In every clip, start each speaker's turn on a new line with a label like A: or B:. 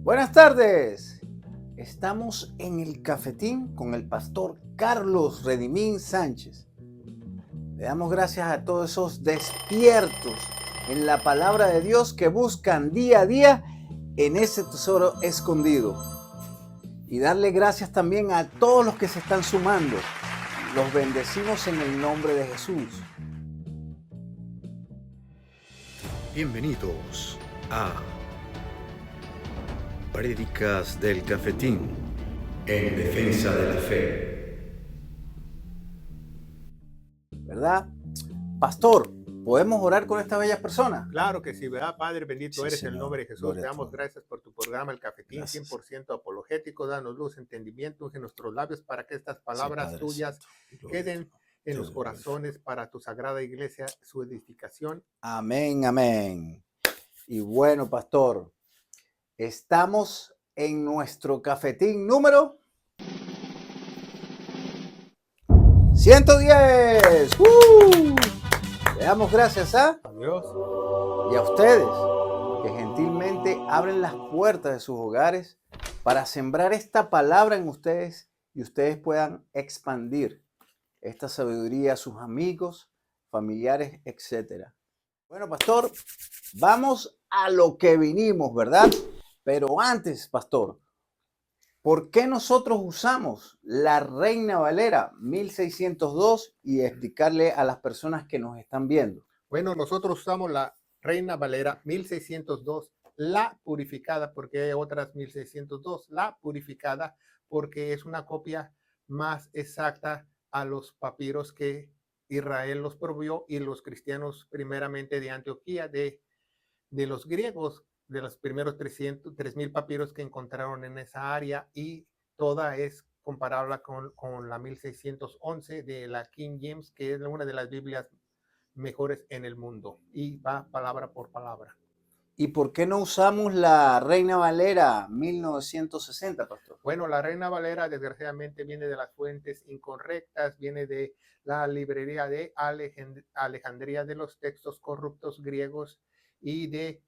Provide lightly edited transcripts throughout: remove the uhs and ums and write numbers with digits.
A: Buenas tardes. Estamos en el cafetín con el pastor Carlos Redimín Sánchez. Le damos gracias a todos esos despiertos en la palabra de Dios que buscan día a día en ese tesoro escondido. Y darle gracias también a todos los que se están sumando. Los bendecimos en el nombre de Jesús.
B: Bienvenidos a Prédicas del Cafetín en defensa de la fe.
A: ¿Verdad? Pastor, ¿podemos orar con estas bellas personas?
C: Claro que sí, ¿verdad? Padre, bendito
A: Sí,
C: eres
A: Señor.
C: el nombre de Jesús.
A: Gloria
C: Te
A: a
C: damos
A: ti.
C: gracias por tu programa, El Cafetín,
A: Gracias.
C: 100% apologético. Danos luz, entendimiento en nuestros labios para que estas palabras
A: Padre
C: tuyas
A: Santo. Gloria a
C: queden
A: ti.
C: en
A: Te
C: los
A: doy
C: corazones para tu sagrada iglesia, su edificación.
A: Amén, amén. Y bueno, pastor, estamos en nuestro cafetín número 110. Le damos gracias a
C: Adiós.
A: y a ustedes que gentilmente abren las puertas de sus hogares para sembrar esta palabra en ustedes y ustedes puedan expandir esta sabiduría a sus amigos, familiares, etcétera. Bueno, pastor, vamos a lo que vinimos, ¿verdad? Pero antes, pastor, ¿por qué nosotros usamos la Reina Valera 1602 y explicarle a las personas que nos están viendo?
C: Bueno, nosotros usamos la Reina Valera 1602, la purificada, porque hay otras 1602, la purificada, porque es una copia más exacta a los papiros que Israel los proveyó y los cristianos primeramente de Antioquía, de los griegos, de los primeros 3.000 papiros que encontraron en esa área, y toda es comparable con la 1611 de la King James, que es una de las Biblias mejores en el mundo, y va palabra por palabra.
A: ¿Y por qué no usamos la Reina Valera 1960, pastor?
C: Bueno, la Reina Valera desgraciadamente viene de las fuentes incorrectas, viene de la librería de Alejandría, de los textos corruptos griegos, y de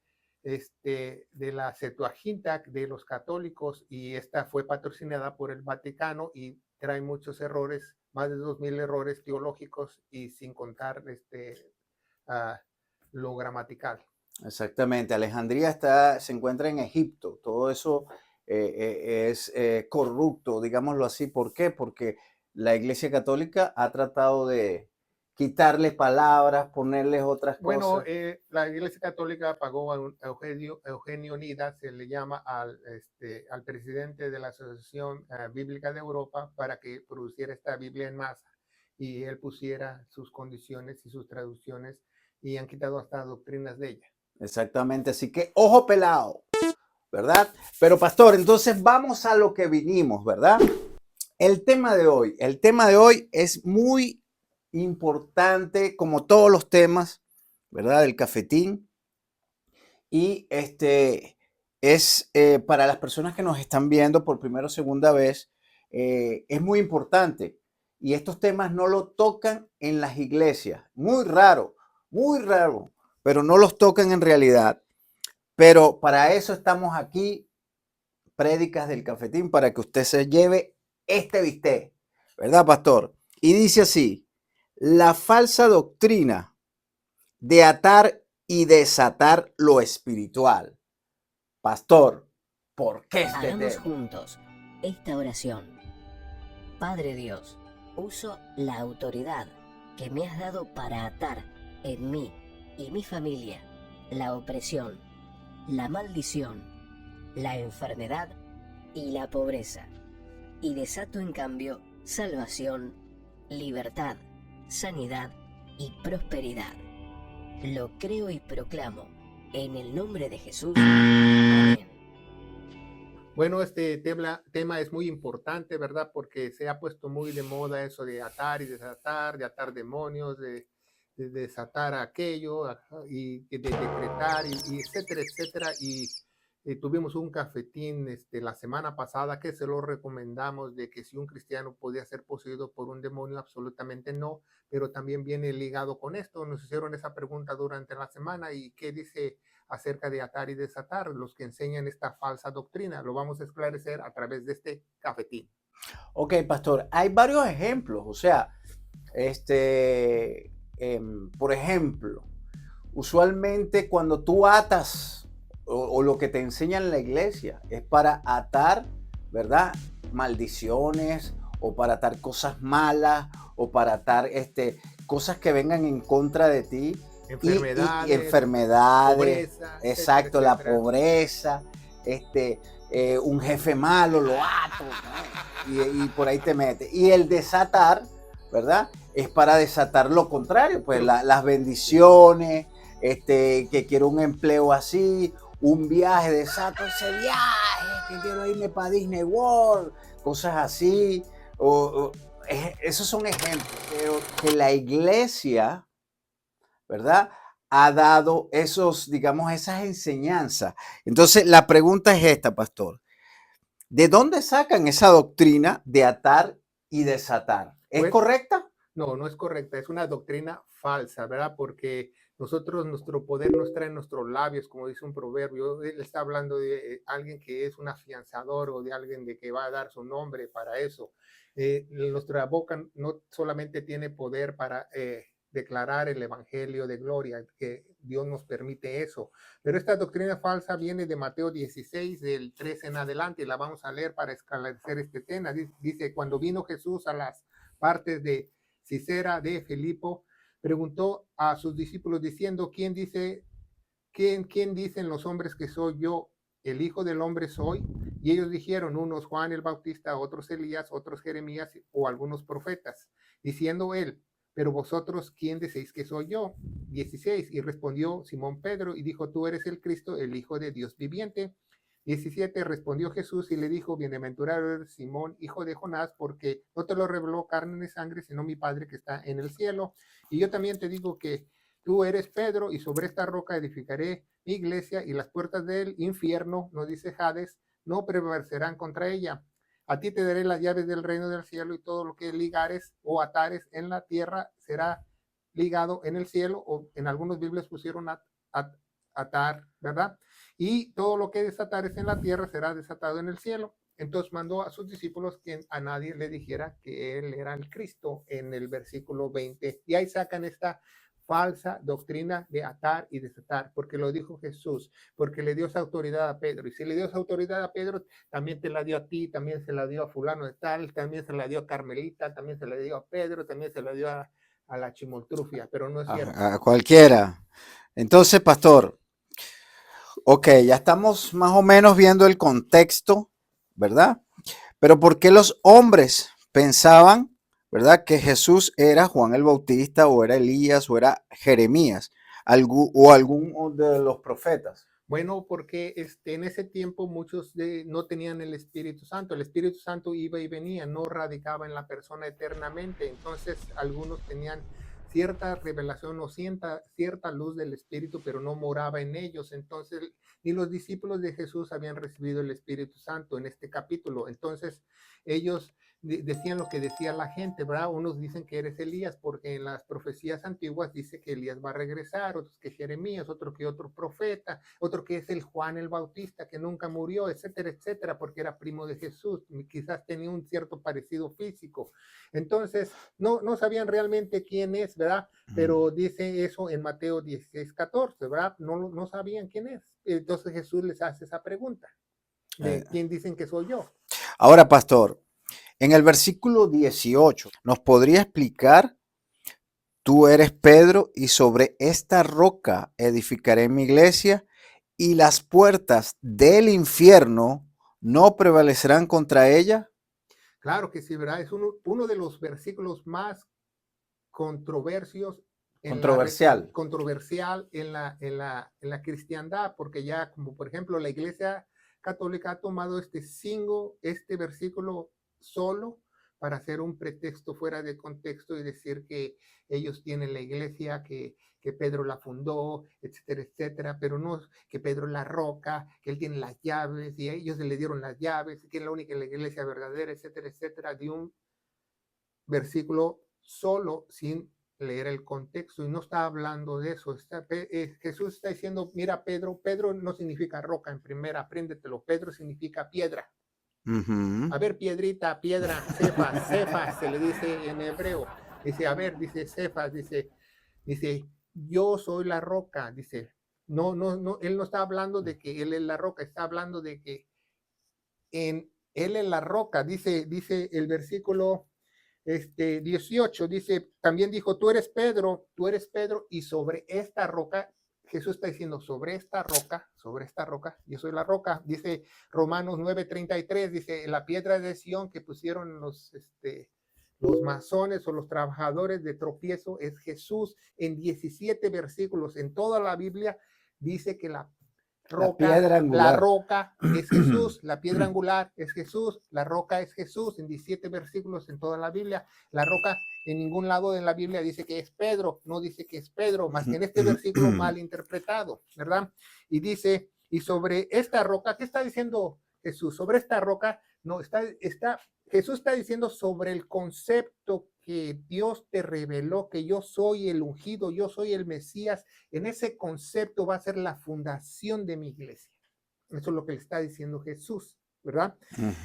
C: la Septuaginta de los católicos, y esta fue patrocinada por el Vaticano y trae muchos errores, más de 2.000 errores teológicos, y sin contar lo gramatical.
A: Exactamente, Alejandría se encuentra en Egipto, todo eso es corrupto, digámoslo así. ¿Por qué? Porque la Iglesia Católica ha tratado de quitarle palabras, ponerles otras
C: Bueno,
A: cosas.
C: la Iglesia Católica pagó a Eugenio Nida, se le llama al presidente de la Asociación Bíblica de Europa, para que produciera esta Biblia en masa y él pusiera sus condiciones y sus traducciones, y han quitado hasta doctrinas de ella.
A: Exactamente, así que ojo pelado, ¿verdad? Pero pastor, entonces vamos a lo que vinimos, ¿verdad? El tema de hoy es muy importante, como todos los temas, ¿verdad? Del cafetín. Y es para las personas que nos están viendo por primera o segunda vez, es muy importante. Y estos temas no lo tocan en las iglesias. Muy raro, pero no los tocan en realidad. Pero para eso estamos aquí, Prédicas del Cafetín, para que usted se lleve este bistec, ¿verdad, pastor? Y dice así: la falsa doctrina de atar y desatar lo espiritual. Pastor, ¿por qué este
D: Hagamos
A: tema?
D: juntos esta oración. Padre Dios, uso la autoridad que me has dado para atar en mí y mi familia la opresión, la maldición, la enfermedad y la pobreza, y desato en cambio salvación, libertad, sanidad y prosperidad. Lo creo y proclamo en el nombre de Jesús. Amén.
C: Bueno, este tema es muy importante, ¿verdad? Porque se ha puesto muy de moda eso de atar y desatar, de atar demonios, de desatar aquello, y de decretar, y etcétera, etcétera. Y tuvimos un cafetín la semana pasada que se lo recomendamos, de que si un cristiano podía ser poseído por un demonio, absolutamente no, pero también viene ligado con esto. Nos hicieron esa pregunta durante la semana, y qué dice acerca de atar y desatar, los que enseñan esta falsa doctrina. Lo vamos a esclarecer a través de este cafetín.
A: Ok, pastor, hay varios ejemplos, o sea, por ejemplo, usualmente cuando tú atas o lo que te enseñan en la iglesia es para atar, ¿verdad? Maldiciones o para atar cosas malas o para atar cosas que vengan en contra de ti.
C: Enfermedades,
A: y enfermedades,
C: pobreza,
A: exacto,
C: etcétera,
A: la
C: etcétera.
A: pobreza, un jefe malo, lo ato, ¿no? y por ahí te metes. Y el desatar, ¿verdad? Es para desatar lo contrario, pues las bendiciones, que quiero un empleo así, un viaje, desato ese viaje, que quiero irme para Disney World, cosas así. Esos son ejemplos, pero que la iglesia, ¿verdad? Ha dado digamos, esas enseñanzas. Entonces, la pregunta es esta, pastor. ¿De dónde sacan esa doctrina de atar y desatar? ¿Es
C: Pues,
A: correcta?
C: no, no es correcta, es una doctrina falsa, ¿verdad? Porque nosotros, nuestro poder no está en nuestros labios, como dice un proverbio. Él está hablando de alguien que es un afianzador o de alguien de que va a dar su nombre para eso. Nuestra boca no solamente tiene poder para declarar el evangelio de gloria, que Dios nos permite eso, pero esta doctrina falsa viene de Mateo 16, del 13 en adelante, y la vamos a leer para esclarecer este tema. Dice, cuando vino Jesús a las partes de Cesarea de Filipo, preguntó a sus discípulos diciendo, ¿quién dicen los hombres que soy yo? ¿El Hijo del Hombre soy? Y ellos dijeron, unos Juan el Bautista, otros Elías, otros Jeremías o algunos profetas. Diciendo él, pero vosotros, ¿quién decís que soy yo? 16. Y respondió Simón Pedro y dijo, tú eres el Cristo, el Hijo de Dios viviente. 17. Respondió Jesús y le dijo, bienaventurado eres Simón, hijo de Jonás, porque no te lo reveló carne ni sangre, sino mi Padre que está en el cielo. Y yo también te digo que tú eres Pedro, y sobre esta roca edificaré mi iglesia, y las puertas del infierno, no dice Hades, no prevalecerán contra ella. A ti te daré las llaves del reino del cielo, y todo lo que ligares o atares en la tierra será ligado en el cielo, o en algunos Biblias pusieron atar, ¿verdad? Y todo lo que desatares en la tierra será desatado en el cielo. Entonces mandó a sus discípulos que a nadie le dijera que él era el Cristo en el versículo 20. Y ahí sacan esta falsa doctrina de atar y desatar, porque lo dijo Jesús, porque le dio esa autoridad a Pedro. Y si le dio esa autoridad a Pedro, también te la dio a ti, también se la dio a fulano de tal, también se la dio a Carmelita, también se la dio a Pedro, también se la dio a la chimoltrufia, pero no es cierto.
A: A cualquiera. Entonces, pastor, ok, ya estamos más o menos viendo el contexto, ¿verdad? Pero ¿por qué los hombres pensaban, ¿verdad?, que Jesús era Juan el Bautista o era Elías o era Jeremías o algún de los profetas?
C: Bueno, porque en ese tiempo muchos no tenían el Espíritu Santo. El Espíritu Santo iba y venía, no radicaba en la persona eternamente. Entonces, algunos tenían cierta revelación o cierta luz del Espíritu, pero no moraba en ellos. Entonces, ni los discípulos de Jesús habían recibido el Espíritu Santo en este capítulo. Entonces, ellos decían lo que decía la gente, ¿verdad? Unos dicen que eres Elías porque en las profecías antiguas dice que Elías va a regresar, otros que Jeremías, otro que otro profeta, otro que es el Juan el Bautista que nunca murió, etcétera, etcétera, porque era primo de Jesús, quizás tenía un cierto parecido físico. Entonces, no sabían realmente quién es, ¿verdad? Pero dice eso en Mateo 16, 14, ¿verdad? No sabían quién es. Entonces Jesús les hace esa pregunta de quién dicen que soy yo.
A: Ahora, pastor, en el versículo 18, ¿nos podría explicar? Tú eres Pedro y sobre esta roca edificaré mi iglesia y las puertas del infierno no prevalecerán contra ella.
C: Claro que sí, ¿verdad? Es uno de los versículos más controversios
A: Controversial.
C: controversial en la cristiandad, porque ya como por ejemplo la Iglesia Católica ha tomado este versículo solo para hacer un pretexto fuera de contexto y decir que ellos tienen la iglesia, que Pedro la fundó, etcétera, etcétera, pero no que Pedro es la roca, que él tiene las llaves y a ellos le dieron las llaves, que es la única iglesia verdadera, etcétera, etcétera, de un versículo solo sin leer el contexto y no está hablando de eso. Jesús está diciendo, mira, Pedro no significa roca en primera, apréndetelo. Pedro significa piedra.
A: Ujú.
C: A ver, piedrita, piedra, Cefas, Cefas, se le dice en hebreo. Dice, a ver, dice Cefas, dice, yo soy la roca, dice. No, él no está hablando de que él es la roca, está hablando de que él es la roca, dice el versículo 18, dice, también dijo, tú eres Pedro, y sobre esta roca, Jesús está diciendo, sobre esta roca, yo soy la roca, dice Romanos 9:33, dice, la piedra de Sión que pusieron los masones o los trabajadores de tropiezo es Jesús. En 17 versículos en toda la Biblia dice que la
A: piedra angular.
C: roca es Jesús, la piedra angular es Jesús, la roca es Jesús. En 17 versículos en toda la Biblia, la roca en ningún lado de la Biblia dice que es Pedro, no dice que es Pedro, más que en este versículo mal interpretado, ¿verdad? Y dice, y sobre esta roca, ¿qué está diciendo Jesús? Sobre esta roca, no, Jesús está diciendo sobre el concepto que Dios te reveló, que yo soy el ungido, yo soy el Mesías. En ese concepto va a ser la fundación de mi iglesia. Eso es lo que le está diciendo Jesús, ¿verdad?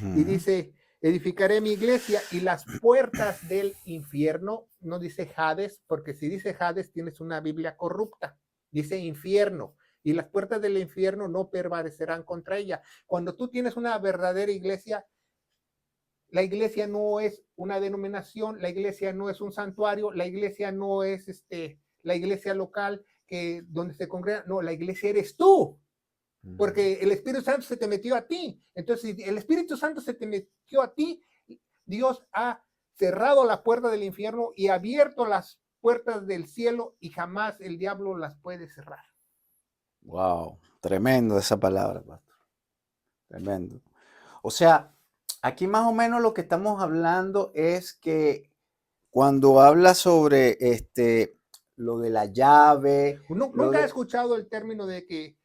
C: Y dice, edificaré mi iglesia y las puertas del infierno, no dice Hades, porque si dice Hades tienes una Biblia corrupta, dice infierno. Y las puertas del infierno no prevalecerán contra ella. Cuando tú tienes una verdadera iglesia, la iglesia no es una denominación, la iglesia no es un santuario, la iglesia no es la iglesia local donde se congrega, no, la iglesia eres tú, porque el Espíritu Santo se te metió a ti. Entonces, si el Espíritu Santo se te metió a ti, Dios ha cerrado la puerta del infierno y abierto las puertas del cielo y jamás el diablo las puede cerrar.
A: Wow, tremendo esa palabra, pastor. Tremendo. O sea, aquí más o menos lo que estamos hablando es que cuando habla sobre lo de la llave.
C: Nunca he escuchado el término de que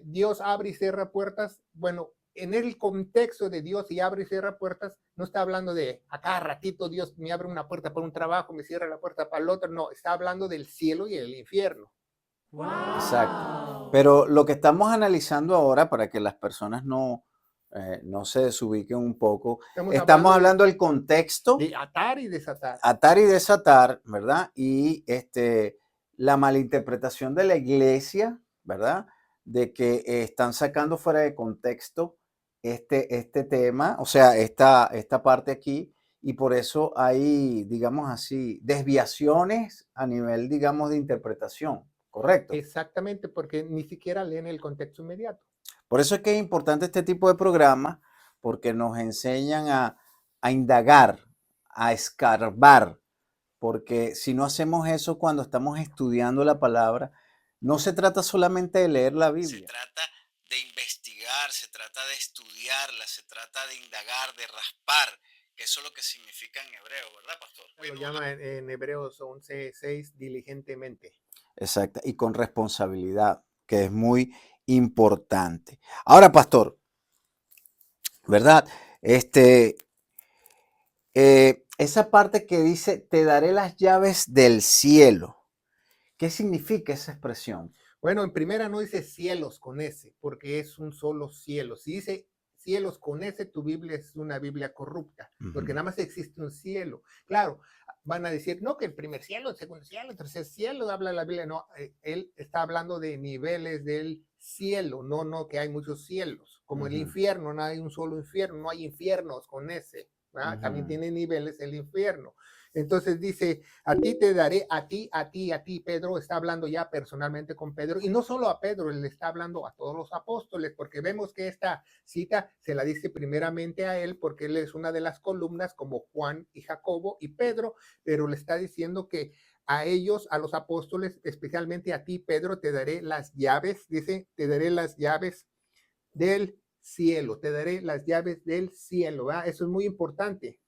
C: Dios abre y cierra puertas. Bueno, en el contexto de Dios y abre y cierra puertas, no está hablando de a cada ratito Dios me abre una puerta para un trabajo, me cierra la puerta para el otro. No, está hablando del cielo y el infierno.
A: Wow. Exacto. Pero lo que estamos analizando ahora, para que las personas no se desubiquen un poco, estamos hablando del contexto.
C: De atar y desatar.
A: Atar y desatar, ¿verdad? Y la malinterpretación de la iglesia, ¿verdad? De que están sacando fuera de contexto este tema, o sea, esta parte aquí, y por eso hay, digamos así, desviaciones a nivel, digamos, de interpretación. ¿Correcto?
C: Exactamente, porque ni siquiera leen el contexto inmediato.
A: Por eso es que es importante este tipo de programas, porque nos enseñan a indagar, a escarbar, porque si no hacemos eso cuando estamos estudiando la palabra, no se trata solamente de leer la Biblia. Se trata de investigar, se trata de estudiarla, se trata de indagar, de raspar, que eso es lo que significa en hebreo, ¿verdad, pastor?
C: Lo llama en Hebreos 11:6 diligentemente. Exacto,
A: y con responsabilidad, que es muy importante. Ahora, pastor, ¿verdad? Esa parte que dice, te daré las llaves del cielo. ¿Qué significa esa expresión?
C: Bueno, en primera no dice cielos con S, porque es un solo cielo. Si dice cielos con S, tu Biblia es una Biblia corrupta, porque nada más existe un cielo. Claro, van a decir, no, que el primer cielo, el segundo cielo, el tercer cielo, habla la Biblia. No, él está hablando de niveles del cielo, no que hay muchos cielos. Como el infierno, no hay un solo infierno, no hay infiernos con S. También tiene niveles el infierno. Entonces dice, a ti te daré, a ti, Pedro está hablando ya personalmente con Pedro, y no solo a Pedro, él está hablando a todos los apóstoles, porque vemos que esta cita se la dice primeramente a él, porque él es una de las columnas como Juan y Jacobo y Pedro, pero le está diciendo que a ellos, a los apóstoles, especialmente a ti, Pedro, te daré las llaves, dice, te daré las llaves del cielo, te daré las llaves del cielo, ¿verdad? Eso es muy importante.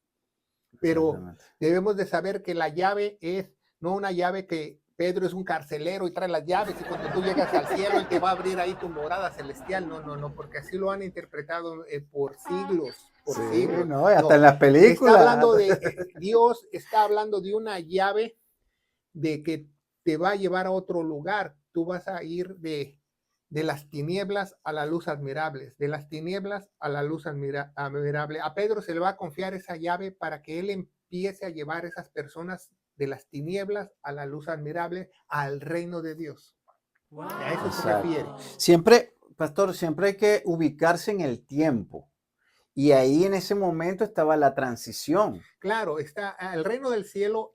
C: Pero debemos de saber que la llave es no una llave que Pedro es un carcelero y trae las llaves y cuando tú llegas al cielo él te va a abrir ahí tu morada celestial. No, porque así lo han interpretado por siglos. Siglos.
A: No, hasta en las películas.
C: Está hablando de Dios, está hablando de una llave de que te va a llevar a otro lugar. Tú vas a ir de las tinieblas a la luz admirables, de las tinieblas a la luz admirable. A Pedro se le va a confiar esa llave para que él empiece a llevar a esas personas de las tinieblas a la luz admirable, al reino de Dios. A eso se
A: Exacto.
C: refiere.
A: Siempre, pastor, siempre hay que ubicarse en el tiempo. Y ahí en ese momento estaba la transición.
C: Claro, está el reino del cielo.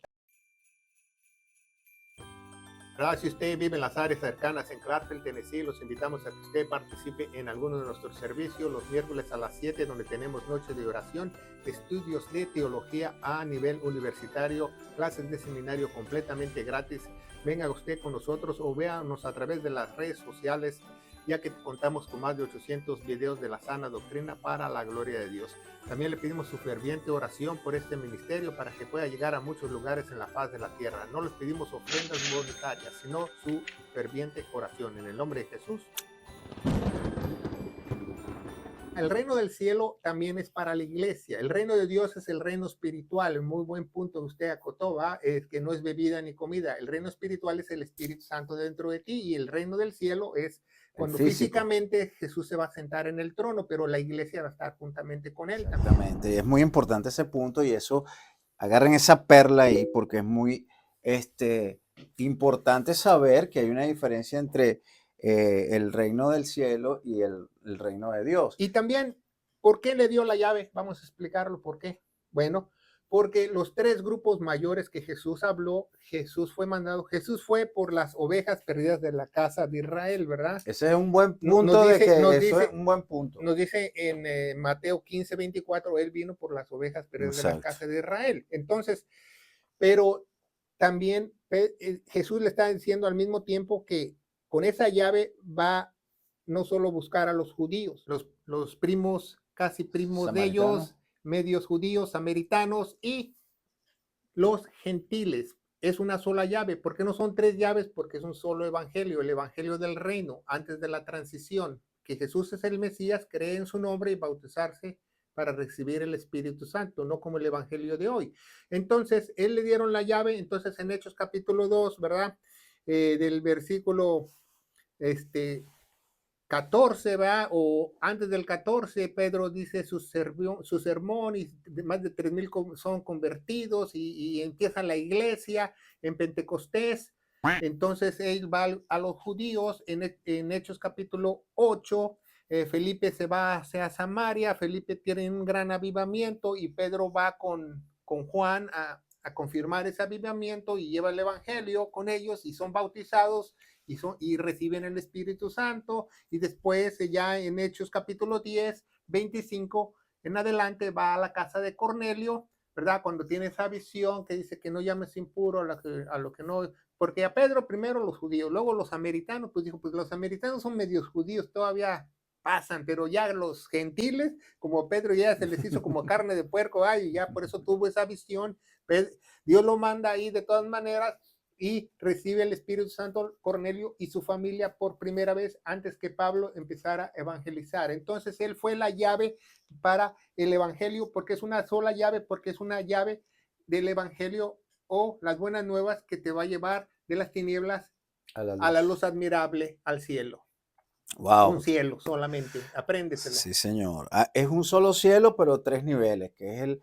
C: ¿Verdad? Si usted vive en las áreas cercanas en Clarksville, Tennessee, los invitamos a que usted participe en alguno de nuestros servicios los miércoles a las 7, donde tenemos noche de oración, estudios de teología a nivel universitario, clases de seminario completamente gratis. Venga usted con nosotros o véanos a través de las redes sociales, ya que contamos con más de 800 videos de la sana doctrina para la gloria de Dios. También le pedimos su ferviente oración por este ministerio para que pueda llegar a muchos lugares en la faz de la tierra. No les pedimos ofrendas monetarias, sino su ferviente oración. En el nombre de Jesús. El reino del cielo también es para la iglesia. El reino de Dios es el reino espiritual. Un muy buen punto que usted acotó, ¿va? Es que no es bebida ni comida. El reino espiritual es el Espíritu Santo dentro de ti, y el reino del cielo es cuando físicamente Jesús se va a sentar en el trono, pero la iglesia va a estar juntamente con él.
A: Exactamente. Y es muy importante ese punto, y eso, agarren esa perla ahí, porque es muy importante saber que hay una diferencia entre el reino del cielo y el reino de Dios.
C: Y también, ¿por qué le dio la llave? Vamos a explicarlo por qué. Bueno, porque los tres grupos mayores que Jesús habló, Jesús fue por las ovejas perdidas de la casa de Israel, ¿verdad?
A: Ese es un buen punto, es un buen punto.
C: Nos dice en Mateo 15:24, él vino por las ovejas perdidas de la casa de Israel. Entonces, pero también Jesús le está diciendo al mismo tiempo que con esa llave va no solo buscar a los judíos, los primos, casi primos de ellos, medios judíos, samaritanos, y los gentiles. Es una sola llave. ¿Por qué no son tres llaves? Porque es un solo evangelio, el evangelio del reino, antes de la transición, que Jesús es el Mesías, cree en su nombre y bautizarse para recibir el Espíritu Santo, no como el evangelio de hoy. Entonces, él le dieron la llave. Entonces, en Hechos capítulo 2, ¿verdad? Del versículo 14, ¿va? O antes del 14, Pedro dice su sermón, y más de 3,000 son convertidos, y empieza la iglesia en Pentecostés. Entonces él va a los judíos. En Hechos capítulo 8, Felipe se va hacia Samaria. Felipe tiene un gran avivamiento, y Pedro va con Juan a confirmar ese avivamiento, y lleva el evangelio con ellos, y son bautizados y reciben el Espíritu Santo. Y después, ya en Hechos capítulo 10, 25 en adelante, va a la casa de Cornelio, ¿verdad? Cuando tiene esa visión que dice que no llames impuro a lo que no, porque a Pedro primero los judíos, luego los samaritanos. Pues dijo, pues los samaritanos son medios judíos, todavía pasan, pero ya los gentiles, como Pedro, ya se les hizo como carne de puerco, y ya por eso tuvo esa visión. Dios lo manda ahí de todas maneras, y recibe el Espíritu Santo Cornelio y su familia por primera vez antes que Pablo empezara a evangelizar. Entonces él fue la llave para el evangelio, porque es una sola llave, porque es una llave del evangelio, o las buenas nuevas, que te va a llevar de las tinieblas a la luz admirable, al cielo.
A: Wow.
C: Un cielo solamente, apréndeselo.
A: Sí, señor. Es un solo cielo, pero tres niveles, que es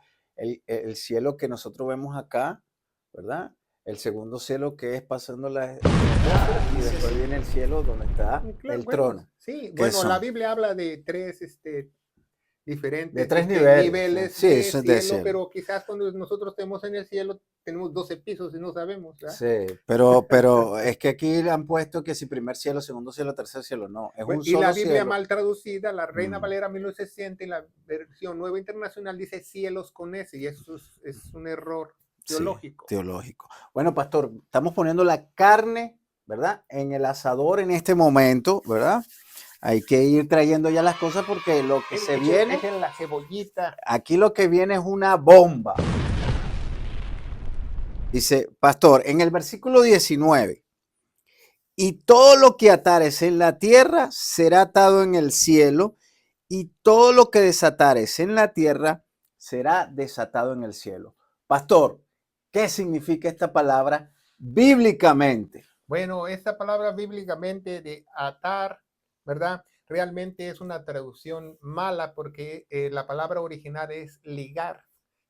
A: el cielo que nosotros vemos acá, ¿verdad? El segundo cielo, que es pasando la y después viene el cielo donde está el trono.
C: Sí, bueno, la Biblia habla de tres diferentes
A: de tres niveles
C: sí, de cielo, pero quizás cuando nosotros estemos en el cielo tenemos 12 pisos y no sabemos, ¿verdad?
A: Sí, pero es que aquí le han puesto que si primer cielo, segundo cielo, tercer cielo, no, es un solo cielo.
C: Y la Biblia mal traducida, la Reina Valera 1960, y la versión Nueva Internacional dice cielos con S, y eso es un error teológico.
A: Sí, teológico. Bueno, pastor, estamos poniendo la carne, ¿verdad?, en el asador en este momento, ¿verdad? Hay que ir trayendo ya las cosas, porque lo que se viene...
C: Dejen la cebollita.
A: Aquí lo que viene es una bomba. Dice, pastor, en el versículo 19, y todo lo que atares en la tierra será atado en el cielo, y todo lo que desatares en la tierra será desatado en el cielo. Pastor, ¿qué significa esta palabra? bíblicamente.
C: Bueno, esta palabra bíblicamente de atar, ¿verdad? Realmente es una traducción mala porque la palabra original es ligar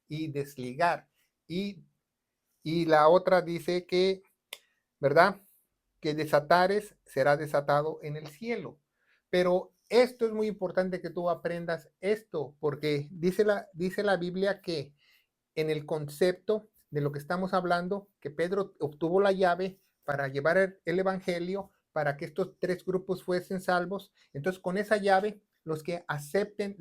C: y desligar. Y, y la otra dice que, ¿verdad? Que desatares será desatado en el cielo. Pero esto es muy importante que tú aprendas esto, porque dice la Biblia que en el concepto de lo que estamos hablando, que Pedro obtuvo la llave para llevar el evangelio, para que estos tres grupos fuesen salvos. Entonces, con esa llave, los que acepten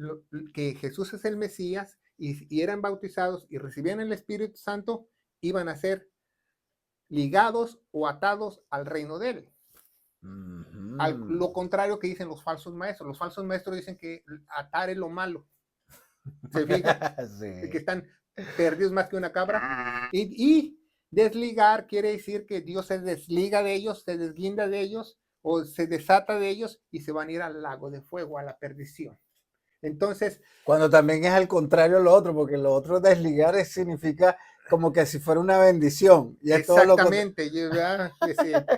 C: que Jesús es el Mesías y eran bautizados y recibían el Espíritu Santo, iban a ser ligados o atados al reino de él. Lo contrario que dicen los falsos maestros. Los falsos maestros dicen que atar es lo malo. ¿Se fija?
A: Sí.
C: Que están perdidos más que una cabra. Y desligar quiere decir que Dios se desliga de ellos, se desguinda de ellos o se desata de ellos y se van a ir al lago de fuego, a la perdición. Entonces,
A: Cuando también es al contrario lo otro, porque lo otro desligar significa como que si fuera una bendición. Y es todo lo
C: exactamente,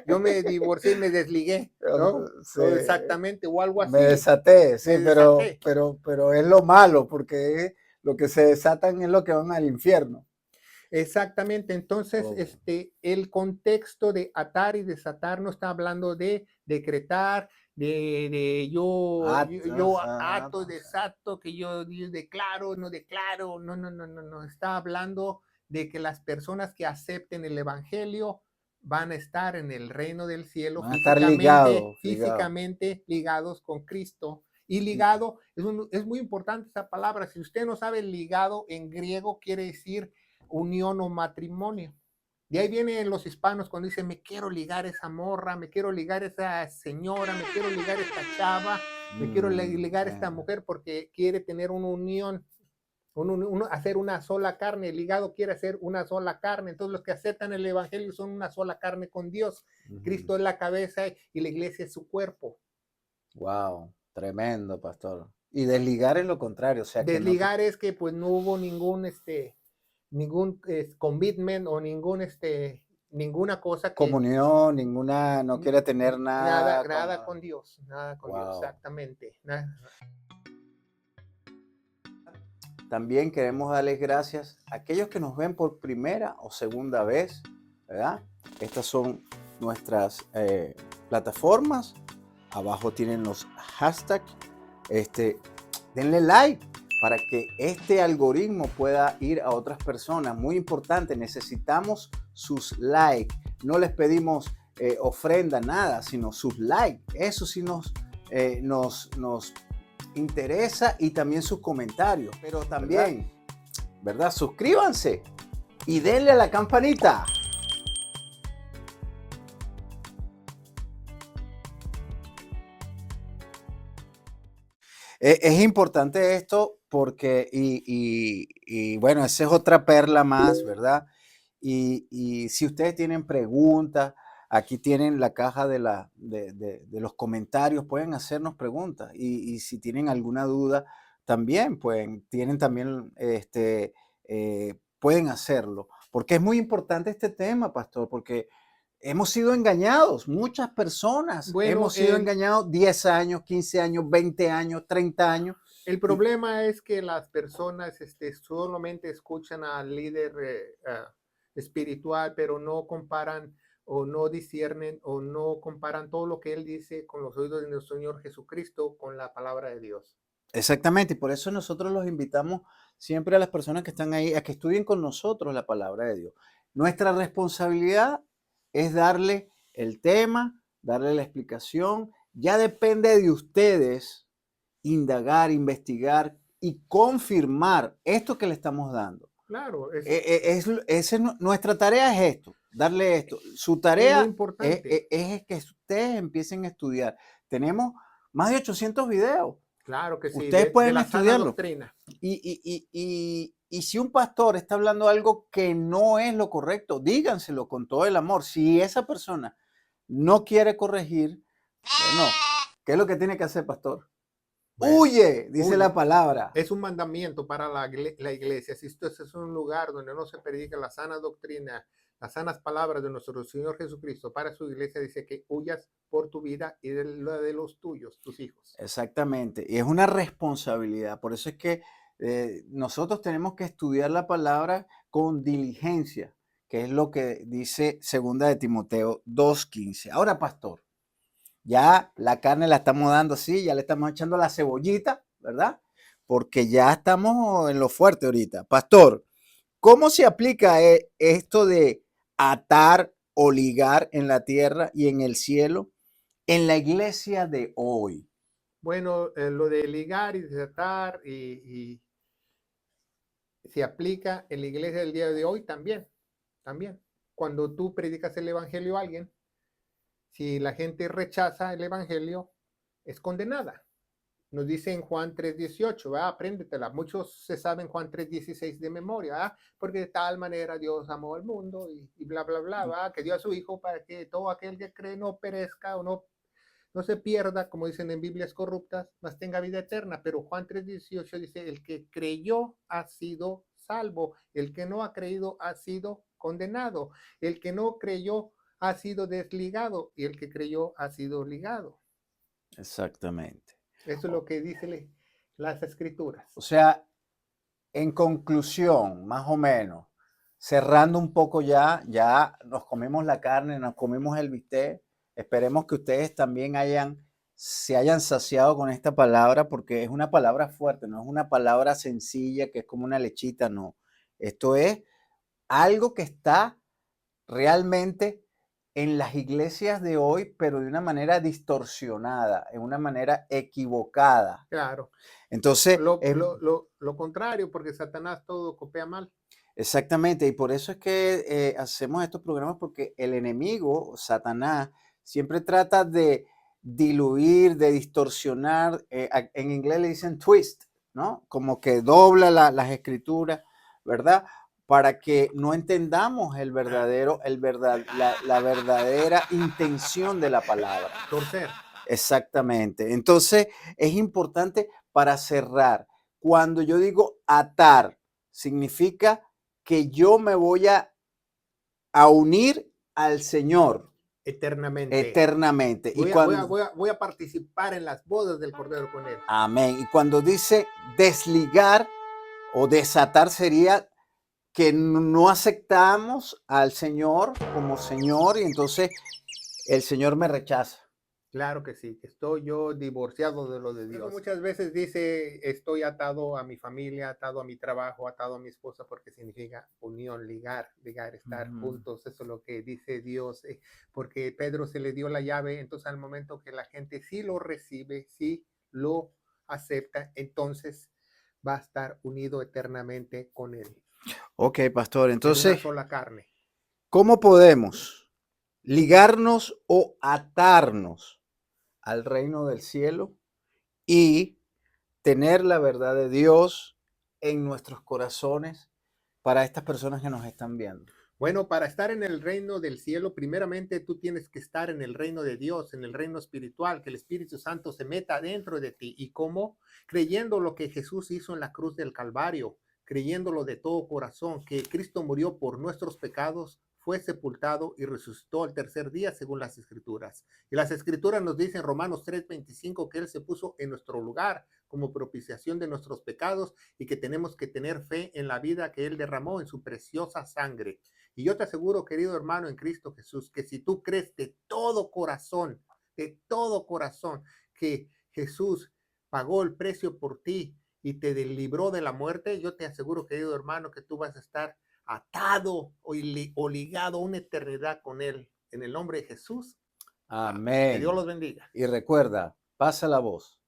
C: yo me divorcié y me desligué, ¿no?
A: Sí.
C: Exactamente, o algo así.
A: Me desaté, sí,
C: Me
A: pero,
C: desaté.
A: pero es lo malo, porque es, lo que se desatan es lo que van al infierno.
C: Exactamente, entonces
A: Oh.
C: el contexto de atar y desatar no está hablando de decretar, yo ato, desato, que yo declaro, no, no, está hablando de que las personas que acepten el evangelio van a estar en el reino del cielo
A: Van a estar ligados.
C: físicamente ligados con Cristo. Y ligado, es muy importante esa palabra. Si usted no sabe, ligado en griego quiere decir unión o matrimonio. De ahí vienen los hispanos cuando dicen, me quiero ligar esa morra, me quiero ligar esa señora, me quiero ligar esta chava, me quiero ligar esta mujer, porque quiere tener una unión, hacer una sola carne. El ligado quiere hacer una sola carne. Entonces los que aceptan el evangelio son una sola carne con Dios. Cristo es la cabeza y la iglesia es su cuerpo.
A: Wow, tremendo, pastor. Y desligar es lo contrario. O sea,
C: desligar que no es que pues no hubo ningún commitment o ninguna cosa que
A: comunión, ninguna, no quiere tener nada.
C: Nada con Dios, nada con Dios, exactamente.
A: También queremos darles gracias a aquellos que nos ven por primera o segunda vez, ¿verdad? Estas son nuestras plataformas. Abajo tienen los hashtags. Denle like para que este algoritmo pueda ir a otras personas. Muy importante, necesitamos sus likes. No les pedimos ofrenda, nada, sino sus likes. Eso sí nos interesa, y también sus comentarios. Pero también, ¿verdad? Suscríbanse y denle a la campanita. Es importante esto porque, y bueno, esa es otra perla más, ¿verdad? Y si ustedes tienen preguntas, aquí tienen la caja de los comentarios, pueden hacernos preguntas. Y si tienen alguna duda, también tienen también, pueden hacerlo. Porque es muy importante este tema, pastor, porque hemos sido engañados, muchas personas hemos sido engañados 10 años, 15 años, 20 años, 30 años.
C: El problema es que las personas solamente escuchan al líder espiritual, pero no comparan o no disciernen o no comparan todo lo que él dice con los oídos de nuestro Señor Jesucristo, con la palabra de Dios.
A: Exactamente, y por eso nosotros los invitamos siempre a las personas que están ahí a que estudien con nosotros la palabra de Dios. Nuestra responsabilidad es darle el tema, darle la explicación. Ya depende de ustedes indagar, investigar y confirmar esto que le estamos dando.
C: Claro.
A: Nuestra tarea es esto, darle esto. Su tarea
C: es
A: que ustedes empiecen a estudiar. Tenemos más de 800 videos.
C: Claro que sí.
A: Ustedes pueden estudiarlo. Y si un pastor está hablando algo que no es lo correcto, díganselo con todo el amor. Si esa persona no quiere corregir, bueno, ¿qué es lo que tiene que hacer, pastor? Bueno, huye, dice la palabra.
C: Es un mandamiento para la iglesia. Si esto es un lugar donde no se predica la sana doctrina, Las sanas palabras de nuestro Señor Jesucristo para su iglesia dice que huyas por tu vida y de la de los tuyos, tus hijos.
A: Exactamente. Y es una responsabilidad. Por eso es que nosotros tenemos que estudiar la palabra con diligencia, que es lo que dice 2 de Timoteo 2:15. Ahora, pastor, ya la carne la estamos dando así, ya le estamos echando la cebollita, ¿verdad? Porque ya estamos en lo fuerte ahorita. Pastor, ¿cómo se aplica esto de atar o ligar en la tierra y en el cielo en la iglesia de hoy?
C: Bueno, lo de ligar y desatar y se aplica en la iglesia del día de hoy también. Cuando tú predicas el evangelio a alguien, si la gente rechaza el evangelio, es condenada. Nos dice en Juan 3:18, apréndetela. Muchos se saben Juan 3:16 de memoria, porque de tal manera Dios amó al mundo y bla, bla, bla, que dio a su hijo para que todo aquel que cree no perezca o no se pierda, como dicen en Biblias corruptas, mas tenga vida eterna. Pero Juan 3:18 dice, el que creyó ha sido salvo, el que no ha creído ha sido condenado, el que no creyó ha sido desligado y el que creyó ha sido ligado.
A: Exactamente.
C: Eso es lo que dicen las escrituras.
A: O sea, en conclusión, más o menos, cerrando un poco ya nos comimos la carne, nos comimos el bistec. Esperemos que ustedes también se hayan saciado con esta palabra, porque es una palabra fuerte, no es una palabra sencilla que es como una lechita, no. Esto es algo que está realmente en las iglesias de hoy, pero de una manera distorsionada, en una manera equivocada.
C: Claro.
A: Entonces,
C: Lo contrario, porque Satanás todo copia mal.
A: exactamente, y por eso es que hacemos estos programas, porque el enemigo, Satanás, siempre trata de diluir, de distorsionar, en inglés le dicen twist, ¿no? Como que dobla las escrituras, ¿verdad? Para que no entendamos la verdadera intención de la palabra.
C: Torcer.
A: Exactamente. Entonces, es importante para cerrar. Cuando yo digo atar, significa que yo me voy a unir al Señor eternamente.
C: Voy a participar en las bodas del Cordero con él.
A: Amén. Y cuando dice desligar o desatar, sería que no aceptamos al Señor como Señor y entonces el Señor me rechaza.
C: Claro que sí, que estoy yo divorciado de lo de Dios. Muchas veces dice, estoy atado a mi familia, atado a mi trabajo, atado a mi esposa, porque significa unión, ligar, estar juntos. Eso es lo que dice Dios, porque Pedro se le dio la llave, entonces al momento que la gente sí lo recibe, sí lo acepta, entonces va a estar unido eternamente con él.
A: Ok, pastor, entonces,
C: en una sola carne.
A: ¿Cómo podemos ligarnos o atarnos al reino del cielo y tener la verdad de Dios en nuestros corazones para estas personas que nos están viendo?
C: Bueno, para estar en el reino del cielo, primeramente tú tienes que estar en el reino de Dios, en el reino espiritual, que el Espíritu Santo se meta dentro de ti. ¿Y cómo? Creyendo lo que Jesús hizo en la cruz del Calvario, creyéndolo de todo corazón, que Cristo murió por nuestros pecados, fue sepultado y resucitó al tercer día según las Escrituras. Y las Escrituras nos dicen en Romanos 3:25 que Él se puso en nuestro lugar como propiciación de nuestros pecados y que tenemos que tener fe en la vida que Él derramó en su preciosa sangre. Y yo te aseguro, querido hermano en Cristo Jesús, que si tú crees de todo corazón, que Jesús pagó el precio por ti y te libró de la muerte, yo te aseguro, querido hermano, que tú vas a estar atado o ligado a una eternidad con Él. En el nombre de Jesús.
A: Amén.
C: Que Dios los bendiga.
A: Y recuerda, pasa la voz.